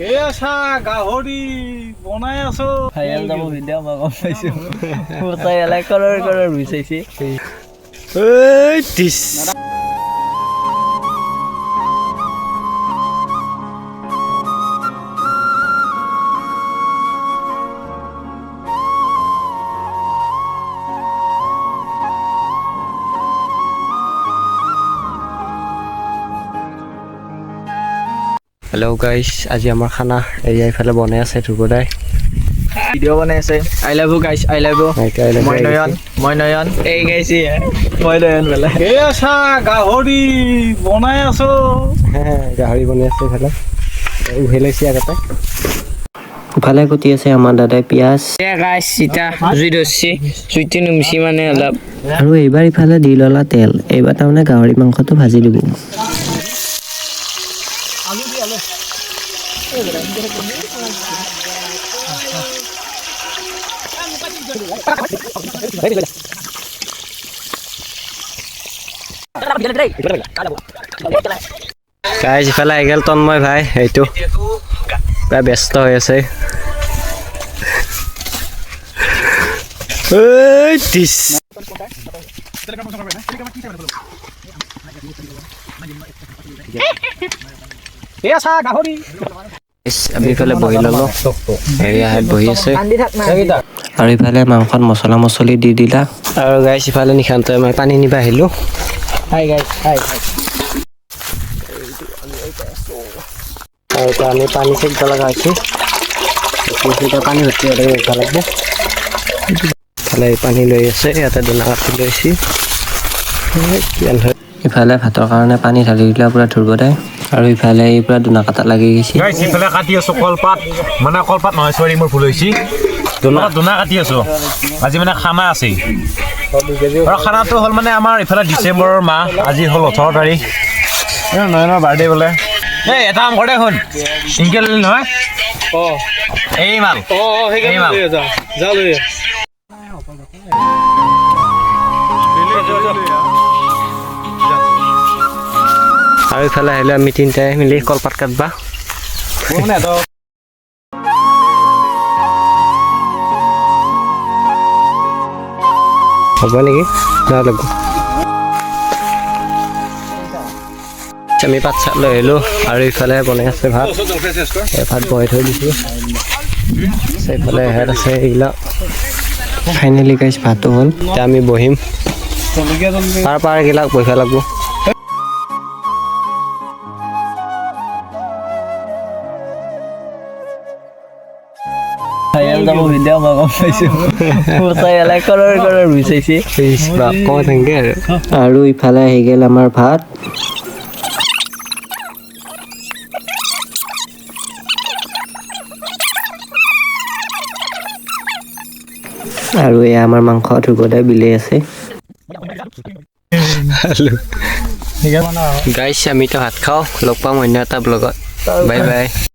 আছা গাহৰি বনাই আছো ভাইৰেল যাব ভিডিঅ' মই গম পাইছোঁ মোৰ তাই এলাই কৰৰ বিচাৰিছে হেল্ল' গাইছ, আজি আমাৰ খানা এৰিয়া ইফালে বনাই আছে ধ্ৰুৱদাই ভিডিঅ' বনাই আছে আই লাভ ইউ গাইছ আই লাভ ইউ মই নয়ন এই গাইছে মই নয়ন বোলে আছা গাহৰি বনাই আছো গাহৰি বনাই আছে ইফালে উভেলাইছে আগতে ইফালে কুটি আছে আমাৰ দাদাই পিঁয়াজ গাইছ চিতা জুই ধৰছি জুইটো নুমছি মানে অলপ আৰু এইবাৰ ইফালে দি ল'লা তেল এইবাৰ তাৰমানে গাহৰি মাংসটো ভাজি দিব গাইজ ইফালে আহি গ'ল তন্ময় ভাই এইটো প্ৰায় ব্যস্ত হৈ আছে আমি ইফালে বহি ল'লো হেৰিয়াত বহি আছে আৰু ইফালে মাংসত মছলা মছলি দি দিলা আৰু গাইছ ইফালে নিশান্তই মই পানী নিব আহিলোঁ আৰু আমি পানী চেক লগা হৈছে পানী ভৰ্তি হ'লে উঠা লাগিব ইফালে পানী লৈ আছে ইয়াতে দোনা কাটি লৈছে ইফালে ভাতৰ কাৰণে পানী ঢালি দিলে পূৰা ধ্ৰুৱদাই আৰু ইফালে পূৰা দোনা কাটাত লাগি গৈছে ইফালে কাটি আছো কলপাত মানে কলপাত নহয় চৰি মোৰ ভুল হৈছে দোনা কাটি আছো আজি মানে খানা আছে আৰু খানাটো হ'ল মানে আমাৰ ইফালে ডিচেম্বৰৰ মাহ আজি হ'ল 18 তাৰিখ নয়নৰ বাৰ্থডে বোলে এই এটা কাম কৰে শুন ইনকেল নহয় এই মাল আৰু ইফালে আহিলে আমি তিনিটাই মিলি কলপাত কাটবা হ'ব নেকি লাগিব আমি পাত চাত লৈ আহিলোঁ আৰু ইফালে বনাই আছে ভাত ভাত বহাই থৈ দিছোঁ ইফালে হেড আছে এইবিলাক ফাইনেলি গাইছ ভাতটো হ'ল এতিয়া আমি বহিম পাৰ এইবিলাক বহিব লাগিব ভাইৰেল যাব ভিডিঅ' মই গম পাইছোঁ মোৰ তাই এলাই কৰৰ বিচাৰিছে কমাই থাকে আৰু ইফালে আহি গ'ল আমাৰ ভাত আৰু এয়া আমাৰ মাংস ধ্ৰুৱদাই বিলাই আছে গাইছ আমি এতিয়া ভাত খাওঁ লগ পাম অন্য এটা ব্লগত বাই বাই